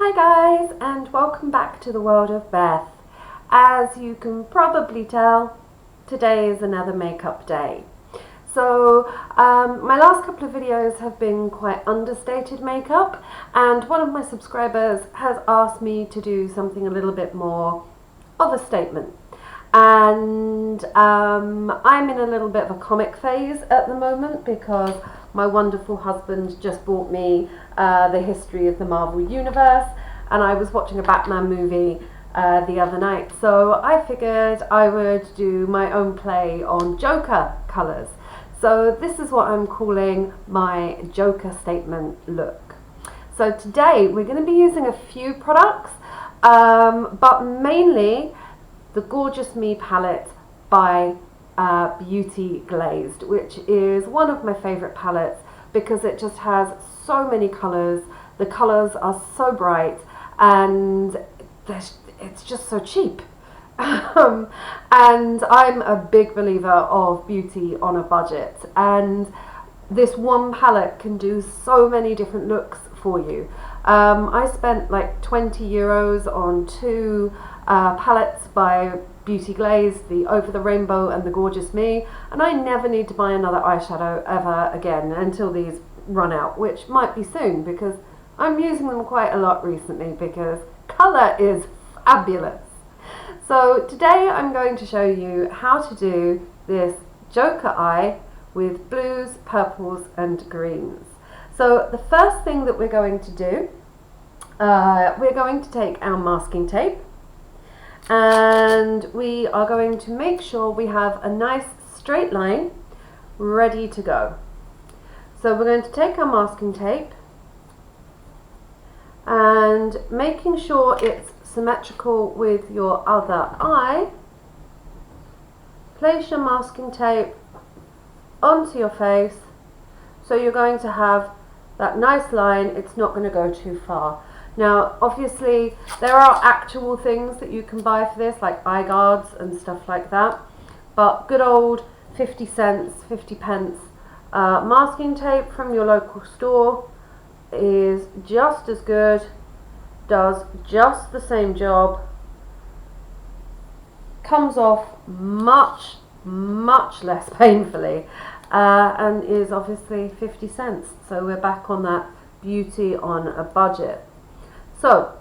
Hi guys, and welcome back to the world of Beth. As you can probably tell, today is another makeup day. So my last couple of videos have been quite understated makeup, and one of my subscribers has asked me to do something a little bit more of a statement. And I'm in a little bit of a comic phase at the moment because my wonderful husband just bought me the history of the Marvel Universe, and I was watching a Batman movie the other night, so I figured I would do my own play on Joker colours. So this is what I'm calling my Joker statement look. So today we're going to be using a few products, but mainly the Gorgeous Me palette by Beauty Glazed, which is one of my favourite palettes because it just has so many colours. The colours are so bright and it's just so cheap. And I'm a big believer of beauty on a budget, and this one palette can do so many different looks for you. I spent like €20 on two palettes by Beauty Glazed, the Over the Rainbow and the Gorgeous Me, and I never need to buy another eyeshadow ever again until these run out, which might be soon because I'm using them quite a lot recently because colour is fabulous. So today I'm going to show you how to do this Joker eye with blues, purples and greens. So the first thing that we're going to do, we're going to take our masking tape, and we are going to make sure we have a nice straight line ready to go. So we're going to take our masking tape and making sure it's symmetrical with your other eye, place your masking tape onto your face so you're going to have that nice line. It's not going to go too far. Now obviously there are actual things that you can buy for this, like eye guards and stuff like that, but good old 50 cents, 50 pence masking tape from your local store is just as good, does just the same job, comes off much less painfully, and is obviously 50 cents. So we're back on that beauty on a budget. So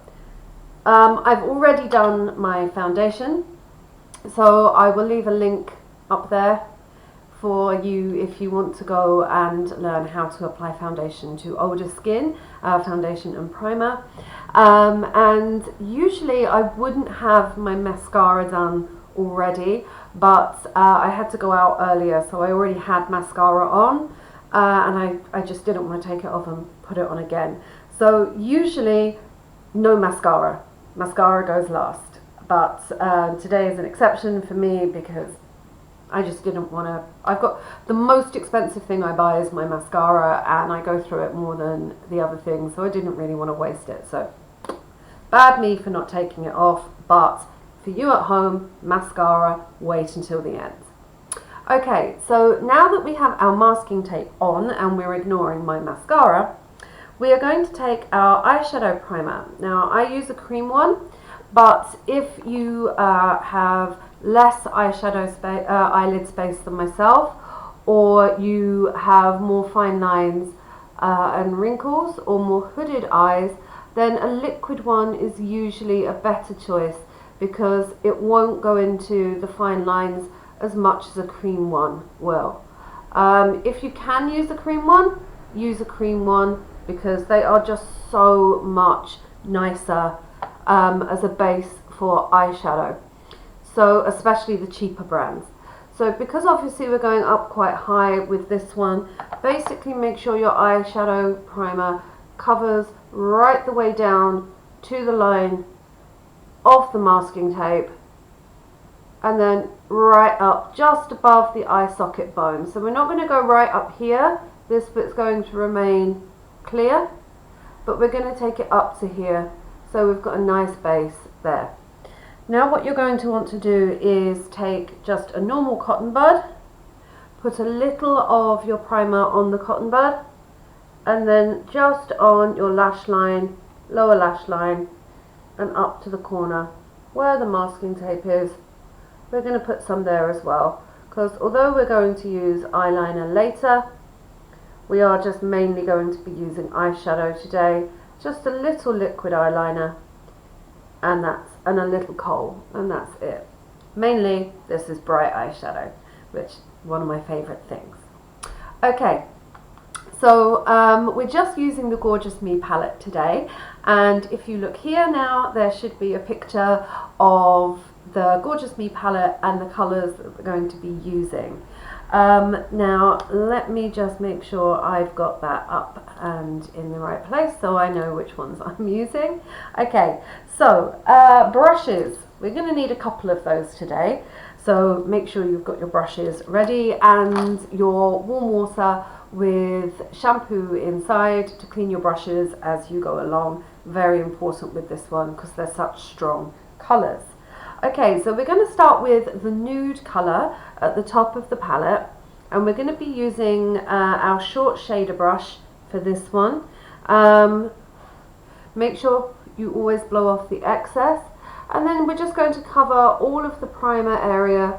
I've already done my foundation, so I will leave a link up there for you if you want to go and learn how to apply foundation to older skin, foundation and primer. And usually I wouldn't have my mascara done already, but I had to go out earlier, so I already had mascara on, and I just didn't want to take it off and put it on again. So usually no mascara. Mascara goes last, but today is an exception for me because I just didn't want to. I've got the most expensive thing I buy is my mascara, and I go through it more than the other things, so I didn't really want to waste it. So bad me for not taking it off, but for you at home, mascara, wait until the end. Okay, so now that we have our masking tape on and we're ignoring my mascara, we are going to take our eyeshadow primer. Now I use a cream one, but if you have less eyeshadow eyelid space than myself, or you have more fine lines and wrinkles or more hooded eyes, then a liquid one is usually a better choice because it won't go into the fine lines as much as a cream one will. If you can use a cream one, use a cream one because they are just so much nicer as a base for eyeshadow. So especially the cheaper brands. So because obviously we're going up quite high with this one, basically make sure your eyeshadow primer covers right the way down to the line of the masking tape, and then right up just above the eye socket bone. So we're not going to go right up here, this bit's going to remain clear, but we're going to take it up to here so we've got a nice base there. Now what you're going to want to do is take just a normal cotton bud, put a little of your primer on the cotton bud, and then just on your lash line lower lash line, and up to the corner where the masking tape is. We're going to put some there as well, because although we're going to use eyeliner later, we are just mainly going to be using eyeshadow today. Just a little liquid eyeliner and a little kohl, and that's it. Mainly this is bright eyeshadow, which is one of my favorite things. Okay, so we're just using the Gorgeous Me palette today, and if you look here now, there should be a picture of the Gorgeous Me palette and the colours that we're going to be using. Now let me just make sure I've got that up and in the right place so I know which ones I'm using. Okay, so brushes. We're going to need a couple of those today, so make sure you've got your brushes ready and your warm water with shampoo inside to clean your brushes as you go along. Very important with this one because they're such strong colours. Okay, so we're going to start with the nude colour at the top of the palette, and we're going to be using our short shader brush for this one. Make sure you always blow off the excess, and then we're just going to cover all of the primer area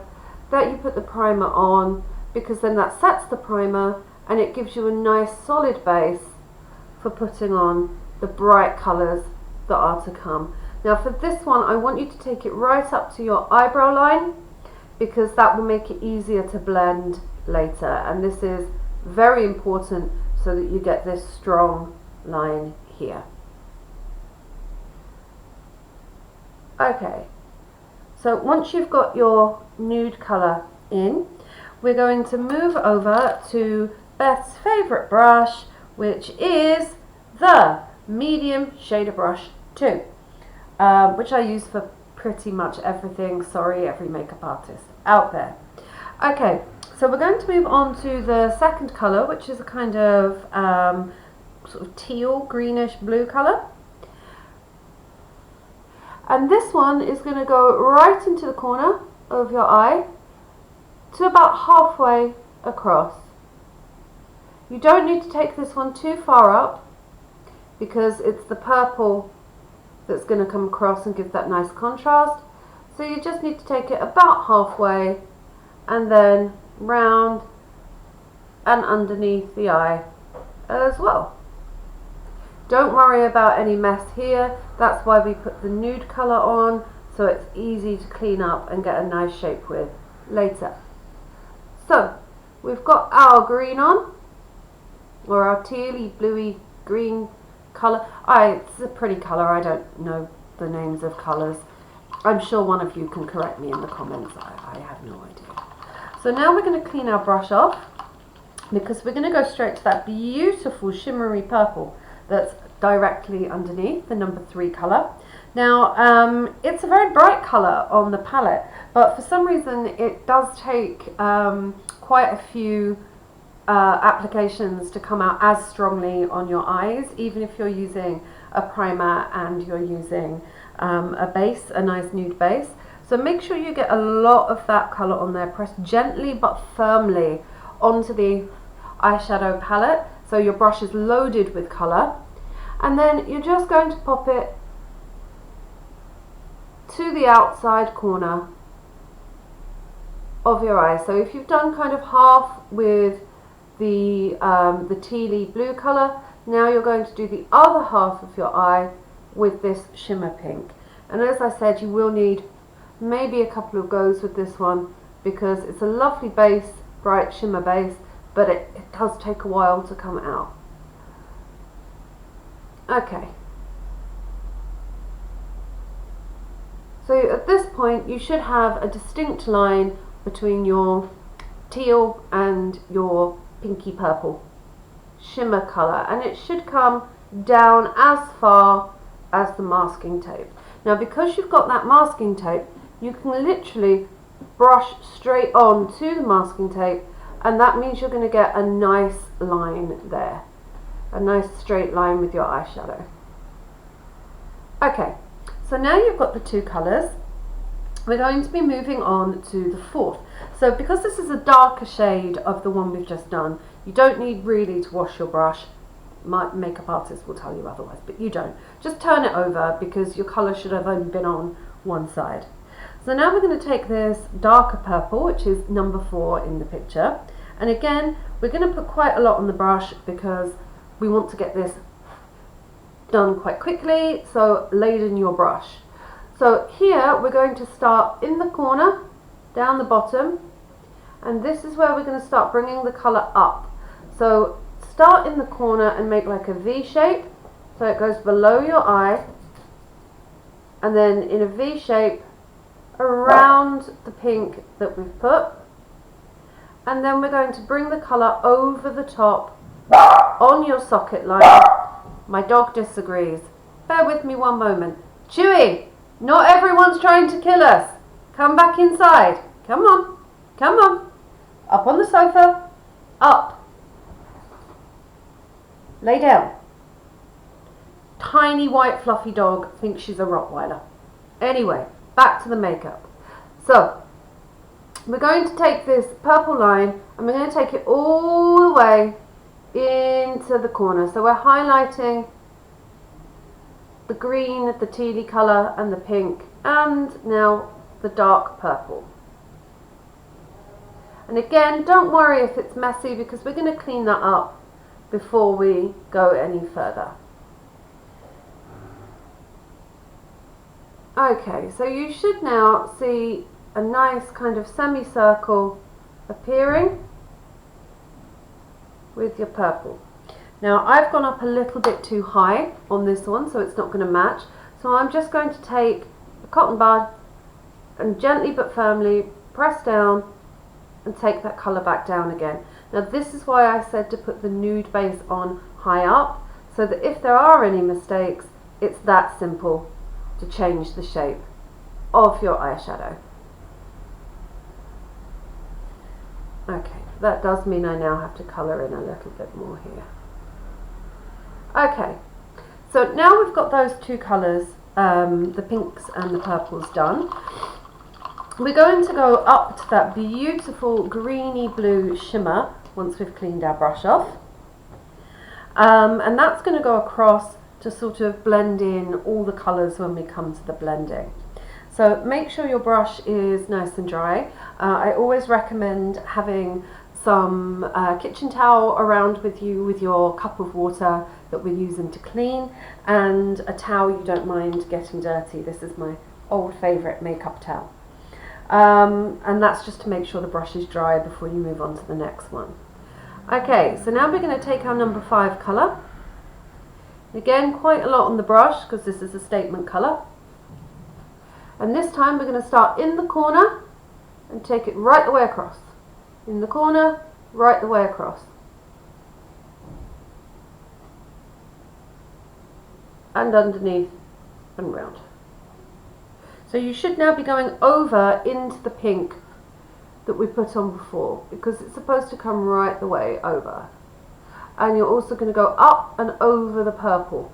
that you put the primer on, because then that sets the primer and it gives you a nice solid base for putting on the bright colours that are to come. Now for this one, I want you to take it right up to your eyebrow line, because that will make it easier to blend later, and this is very important so that you get this strong line here. Okay, so once you've got your nude colour in, we're going to move over to Beth's favourite brush, which is the medium shader brush 2. Which I use for pretty much everything. Sorry, every makeup artist out there. Okay, so we're going to move on to the second colour, which is a kind of sort of teal, greenish blue colour. And this one is going to go right into the corner of your eye to about halfway across. You don't need to take this one too far up, because it's the purple that's going to come across and give that nice contrast. So you just need to take it about halfway and then round and underneath the eye as well. Don't worry about any mess here. That's why we put the nude colour on, so it's easy to clean up and get a nice shape with later. So we've got our green on, or our tealy bluey green colour. It's a pretty colour. I don't know the names of colours. I'm sure one of you can correct me in the comments. I have no idea. So now we're going to clean our brush off, because we're going to go straight to that beautiful shimmery purple that's directly underneath the number 3 colour. Now it's a very bright colour on the palette, but for some reason it does take quite a few applications to come out as strongly on your eyes, even if you're using a primer and you're using a base, a nice nude base. So make sure you get a lot of that colour on there. Press gently but firmly onto the eyeshadow palette so your brush is loaded with colour, and then you're just going to pop it to the outside corner of your eye. So if you've done kind of half with the tealy blue colour, now you're going to do the other half of your eye with this shimmer pink. And as I said, you will need maybe a couple of goes with this one, because it's a lovely base, bright shimmer base, but it does take a while to come out. Okay, so at this point you should have a distinct line between your teal and your pinky purple shimmer colour, and it should come down as far as the masking tape. Now because you've got that masking tape, you can literally brush straight on to the masking tape, and that means you're going to get a nice line there, a nice straight line with your eyeshadow. Okay, so now you've got the 2 colours, we're going to be moving on to the 4th. So because this is a darker shade of the one we've just done, you don't need really to wash your brush My makeup artist will tell you otherwise, but you don't. Just turn it over because your colour should have only been on one side. So now we're going to take this darker purple, which is number 4 in the picture, and again we're going to put quite a lot on the brush because we want to get this done quite quickly, so laden your brush. So here we're going to start in the corner, down the bottom, and this is where we're going to start bringing the colour up. So start in the corner and make like a V shape, so it goes below your eye, and then in a V shape around the pink that we've put, and then we're going to bring the colour over the top on your socket line. My dog disagrees. Bear with me one moment. Chewy, not everyone's trying to kill us. Come back inside. Come on. Come on. Up on the sofa. Up. Lay down. Tiny white fluffy dog thinks she's a Rottweiler. Anyway, back to the makeup. So, we're going to take this purple line and we're going to take it all the way into the corner. So we're highlighting the green, the tealy colour and the pink, and now the dark purple. And again, don't worry if it's messy because we're going to clean that up before we go any further. Okay, so you should now see a nice kind of semicircle appearing with your purple. Now I've gone up a little bit too high on this one, so it's not going to match. So I'm just going to take a cotton bud and gently but firmly press down and take that colour back down again. Now this is why I said to put the nude base on high up, so that if there are any mistakes, it's that simple to change the shape of your eyeshadow. Okay, that does mean I now have to colour in a little bit more here. Okay, so now we've got those two colours, the pinks and the purples done. We're going to go up to that beautiful greeny blue shimmer once we've cleaned our brush off. And that's going to go across to sort of blend in all the colours when we come to the blending. So make sure your brush is nice and dry. I always recommend having some kitchen towel around with you with your cup of water that we're using to clean, and a towel you don't mind getting dirty. This is my old favourite makeup towel. And that's just to make sure the brush is dry before you move on to the next one. Okay, so now we're going to take our number 5 colour. Again, quite a lot on the brush because this is a statement colour. And this time we're going to start in the corner and take it right the way across. In the corner, right the way across. And underneath and round. So you should now be going over into the pink that we put on before, because it's supposed to come right the way over. And you're also going to go up and over the purple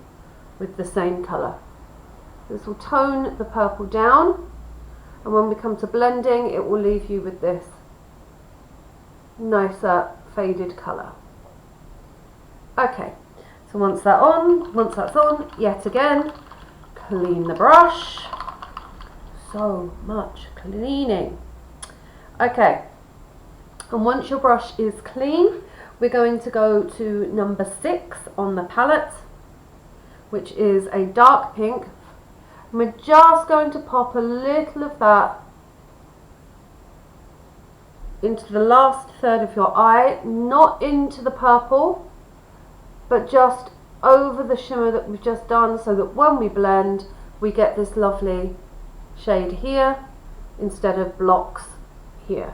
with the same colour. This will tone the purple down, and when we come to blending it will leave you with this nicer faded colour. Okay, so once that's on, yet again, clean the brush. So much cleaning. Okay, and once your brush is clean, we're going to go to number 6 on the palette, which is a dark pink. And we're just going to pop a little of that into the last third of your eye, not into the purple, but just over the shimmer that we've just done, so that when we blend we get this lovely shade here instead of blocks here.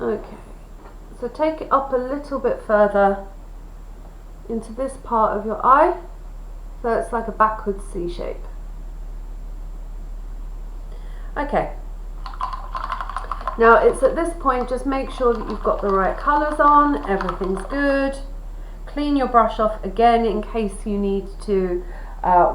Okay, so take it up a little bit further into this part of your eye, so it's like a backwards C shape. Okay, now it's at this point, just make sure that you've got the right colours on, everything's good. Clean your brush off again in case you need to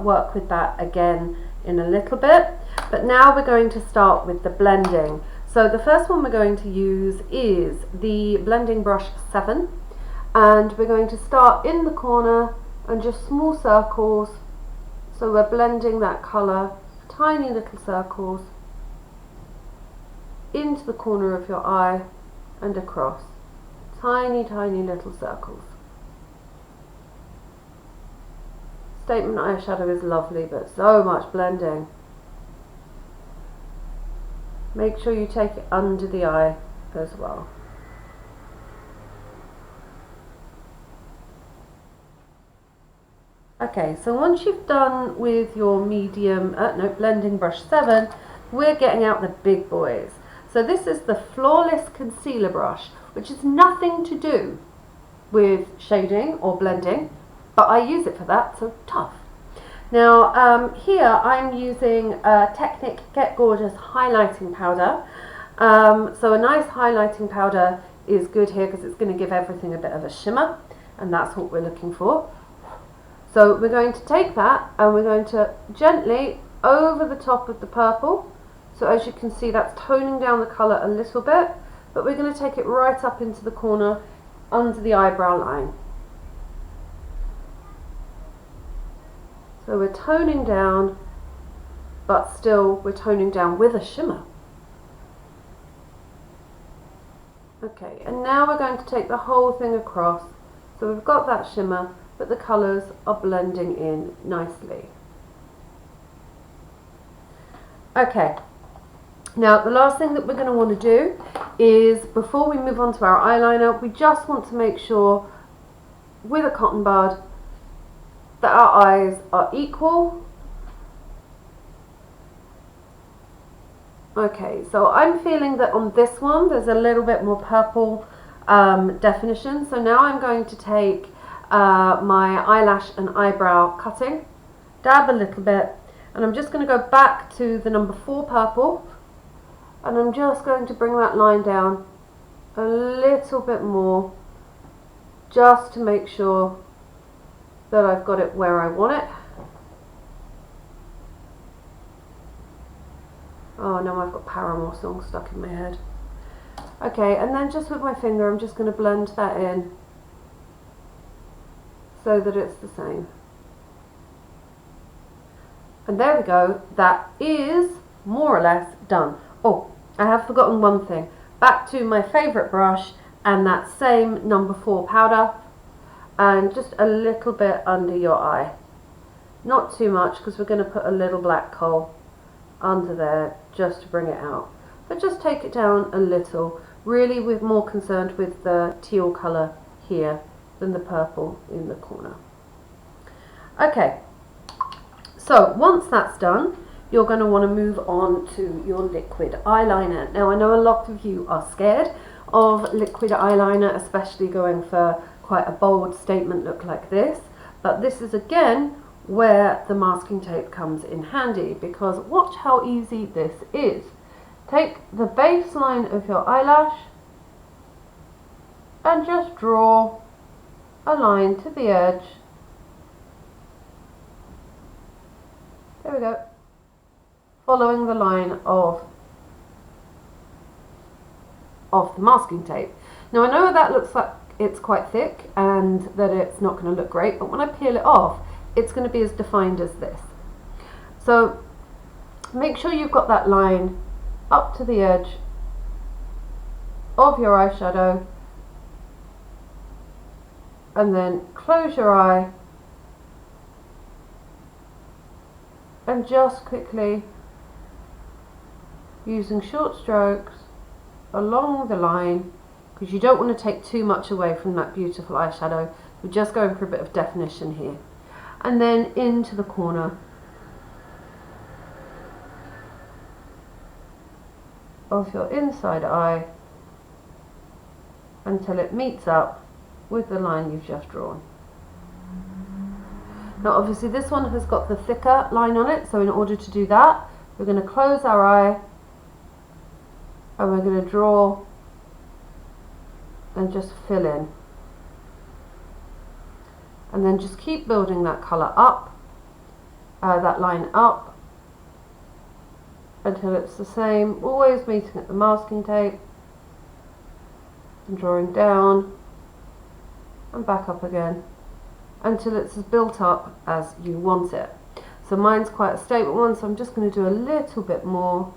work with that again in a little bit. But now we're going to start with the blending. So the first one we're going to use is the blending brush 7, And we're going to start in the corner and just small circles, so we're blending that colour, tiny little circles into the corner of your eye and across, tiny little circles. Statement eyeshadow is lovely, but so much blending. Make sure you take it under the eye as well. Okay, so once you've done with your medium, blending brush 7, we're getting out the big boys. So this is the Flawless Concealer Brush, which has nothing to do with shading or blending, but I use it for that, so tough. Now here I'm using Technic Get Gorgeous highlighting powder. So a nice highlighting powder is good here because it's going to give everything a bit of a shimmer, and that's what we're looking for. So we're going to take that and we're going to gently over the top of the purple. So as you can see, that's toning down the colour a little bit, but we're going to take it right up into the corner under the eyebrow line. So we're toning down, but still we're toning down with a shimmer. Okay, and now we're going to take the whole thing across. So we've got that shimmer, but the colours are blending in nicely. Okay, now the last thing that we're going to want to do is, before we move on to our eyeliner, we just want to make sure with a cotton bud that our eyes are equal. Okay, so I'm feeling that on this one there's a little bit more purple definition, so now I'm going to take my eyelash and eyebrow cutting, dab a little bit, and I'm just going to go back to the number 4 purple, and I'm just going to bring that line down a little bit more, just to make sure that I've got it where I want it. Oh no, I've got Paramore song stuck in my head. Okay, and then just with my finger I'm just going to blend that in so that it's the same. And there we go, that is more or less done. Oh, I have forgotten one thing. Back to my favourite brush and that same number 4 powder, and just a little bit under your eye. Not too much, because we're going to put a little black coal under there just to bring it out. But just take it down a little. Really, we're more concerned with the teal colour here than the purple in the corner. Okay, so once that's done, you're going to want to move on to your liquid eyeliner. Now I know a lot of you are scared of liquid eyeliner, especially going for quite a bold statement look like this, but this is again where the masking tape comes in handy, because watch how easy this is. Take the baseline of your eyelash and just draw a line to the edge. There we go. Following the line of the masking tape. Now I know that looks like it's quite thick and that it's not going to look great, but when I peel it off, it's going to be as defined as this. So make sure you've got that line up to the edge of your eyeshadow, and then close your eye and just quickly, using short strokes along the line, because you don't want to take too much away from that beautiful eyeshadow. We're just going for a bit of definition here. And then into the corner of your inside eye until it meets up with the line you've just drawn. Now obviously this one has got the thicker line on it, so in order to do that, we're going to close our eye and we're going to draw and just fill in, and then just keep building that colour up, that line up, until it's the same, always meeting at the masking tape and drawing down and back up again until it's as built up as you want it. So mine's quite a stable one, so I'm just going to do a little bit more.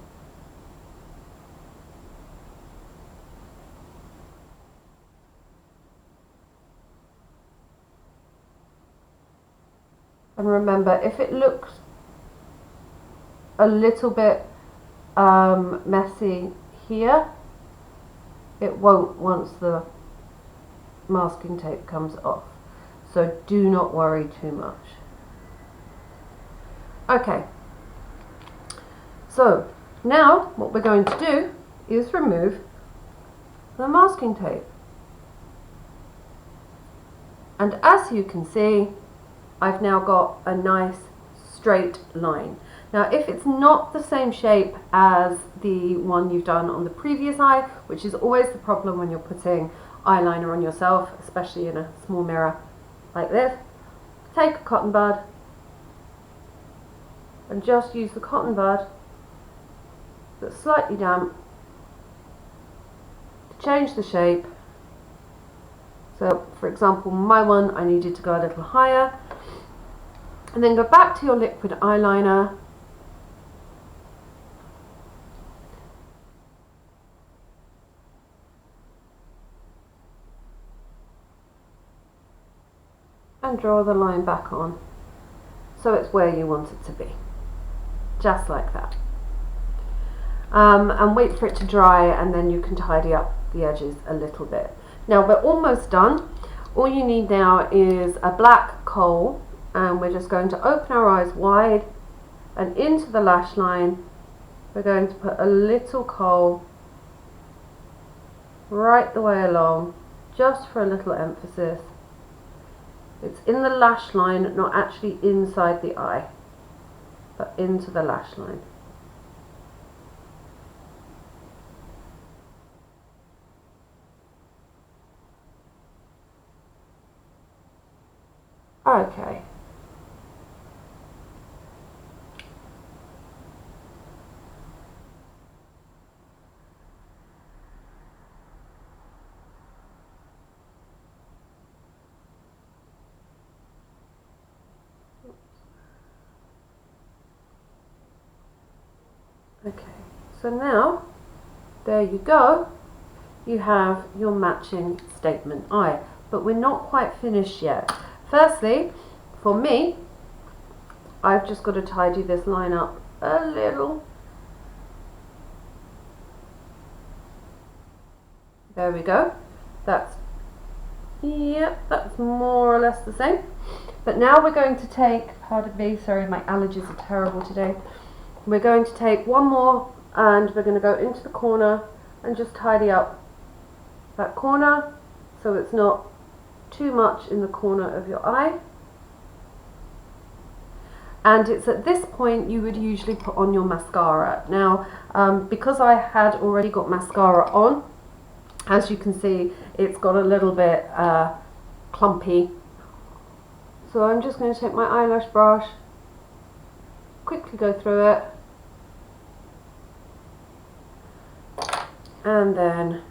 And remember, if it looks a little bit messy here, it won't once the masking tape comes off. So do not worry too much. Okay, so now what we're going to do is remove the masking tape. And as you can see, I've now got a nice straight line. Now if it's not the same shape as the one you've done on the previous eye, which is always the problem when you're putting eyeliner on yourself, especially in a small mirror like this, take a cotton bud and just use the cotton bud that's slightly damp to change the shape. So for example, my one, I needed to go a little higher, and then go back to your liquid eyeliner and draw the line back on so it's where you want it to be, just like that. And wait for it to dry, and then you can tidy up the edges a little bit. Now we're almost done. All you need now is a black kohl, and we're just going to open our eyes wide, and into the lash line we're going to put a little kohl right the way along, just for a little emphasis. It's in the lash line, not actually inside the eye, but into the lash line. Okay. Okay, so now, there you go, you have your matching statement eye, but we're not quite finished yet. Firstly, for me, I've just got to tidy this line up a little. There we go. That's more or less the same. But now we're going to take, pardon me, sorry, my allergies are terrible today. We're going to take one more, and we're going to go into the corner and just tidy up that corner so it's not too much in the corner of your eye. And it's at this point you would usually put on your mascara. Now because I had already got mascara on, as you can see it's got a little bit clumpy, so I'm just going to take my eyelash brush, quickly go through it, and then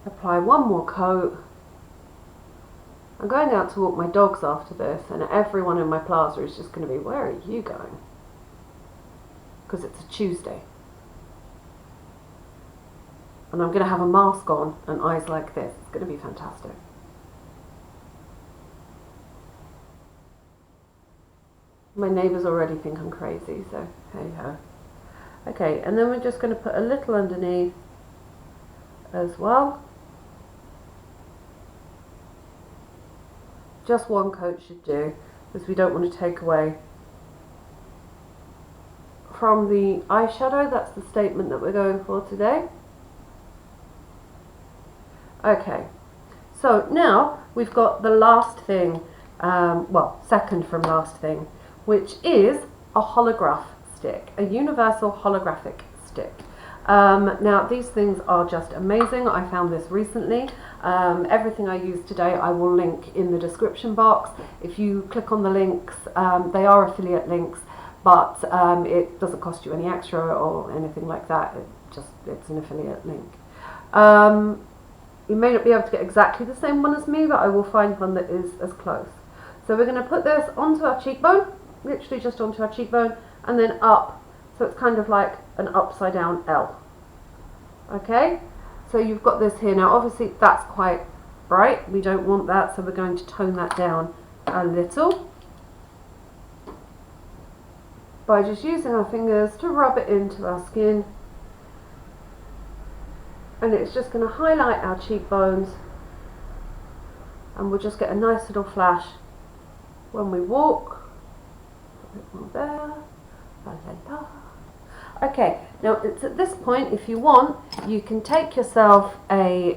apply one more coat. I'm going out to walk my dogs after this, and everyone in my plaza is just going to be, where are you going? Because it's a Tuesday. And I'm going to have a mask on and eyes like this. It's going to be fantastic. My neighbours already think I'm crazy, so hey ho. Okay, and then we're just going to put a little underneath as well. Just one coat should do, because we don't want to take away from the eyeshadow. That's the statement that we're going for today. Okay, so now we've got the last thing, well, second from last thing, which is a holograph stick, a universal holographic stick. Now these things are just amazing. I found this recently. Everything I use today I will link in the description box. If you click on the links, they are affiliate links, but it doesn't cost you any extra or anything like that. It's an affiliate link. You may not be able to get exactly the same one as me, but I will find one that is as close. So we're going to put this onto our cheekbone, literally just onto our cheekbone, and then up. So it's kind of like an upside down L. Okay, so you've got this here. Now obviously that's quite bright. We don't want that, so we're going to tone that down a little by just using our fingers to rub it into our skin. And it's just going to highlight our cheekbones, and we'll just get a nice little flash when we walk. A bit more there. La, la, la. Okay, now it's at this point, if you want, you can take yourself a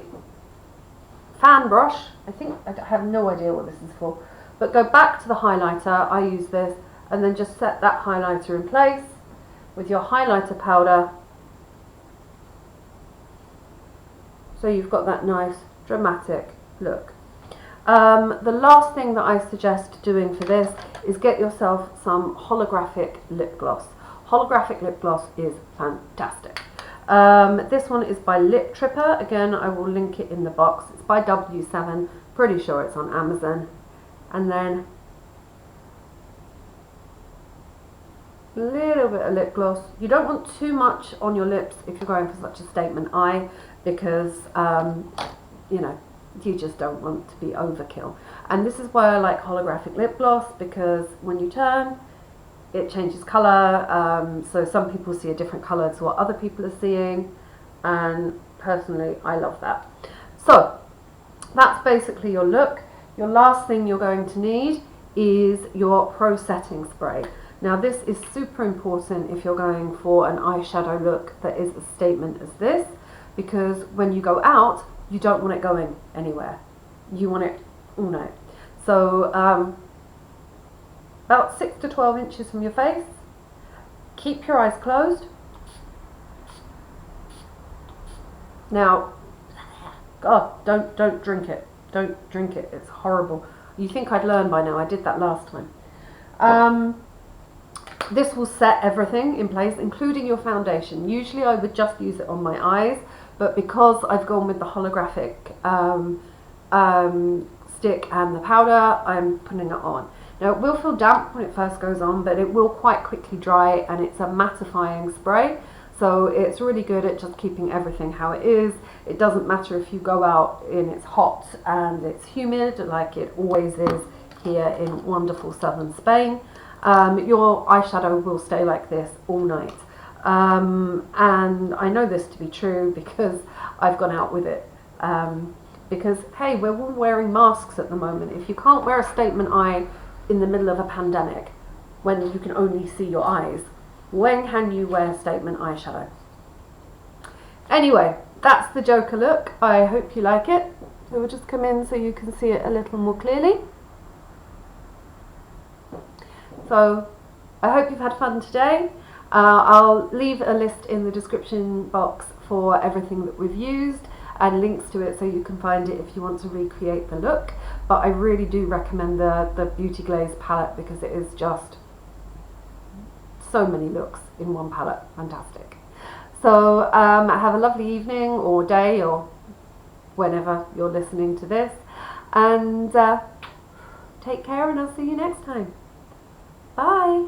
fan brush. I have no idea what this is for, but go back to the highlighter. I use this, and then just set that highlighter in place with your highlighter powder. So you've got that nice dramatic look. The last thing that I suggest doing for this is get yourself some holographic lip gloss. Holographic lip gloss is fantastic. This one is by Lip Tripper. Again, I will link it in the box. It's by W7. Pretty sure it's on Amazon. And then a little bit of lip gloss. You don't want too much on your lips if you're going for such a statement eye, because you know, you just don't want to be overkill. And this is why I like holographic lip gloss, because when you turn, it changes colour, so some people see a different colour to what other people are seeing, and personally I love that. So that's basically your look. Your last thing you're going to need is your pro setting spray. Now this is super important if you're going for an eyeshadow look that is a statement as this, because when you go out, you don't want it going anywhere. You want it all night. So about 6 to 12 inches from your face. Keep your eyes closed. Now, God, don't drink it. Don't drink it. It's horrible. You think I'd learn by now? I did that last time. This will set everything in place, including your foundation. Usually I would just use it on my eyes, but because I've gone with the holographic stick and the powder, I'm putting it on. Now it will feel damp when it first goes on, but it will quite quickly dry, and it's a mattifying spray, so it's really good at just keeping everything how it is. It doesn't matter if you go out and it's hot and it's humid, like it always is here in wonderful southern Spain. Your eyeshadow will stay like this all night. And I know this to be true because I've gone out with it. Because, hey, we're all wearing masks at the moment. If you can't wear a statement eye in the middle of a pandemic, when you can only see your eyes, when can you wear statement eyeshadow? Anyway, that's the Joker look. I hope you like it. So we'll just come in so you can see it a little more clearly. So I hope you've had fun today. I'll leave a list in the description box for everything that we've used and links to it so you can find it if you want to recreate the look. But I really do recommend the Beauty Glaze palette because it is just so many looks in one palette. Fantastic. So have a lovely evening or day or whenever you're listening to this, and take care, and I'll see you next time. Bye.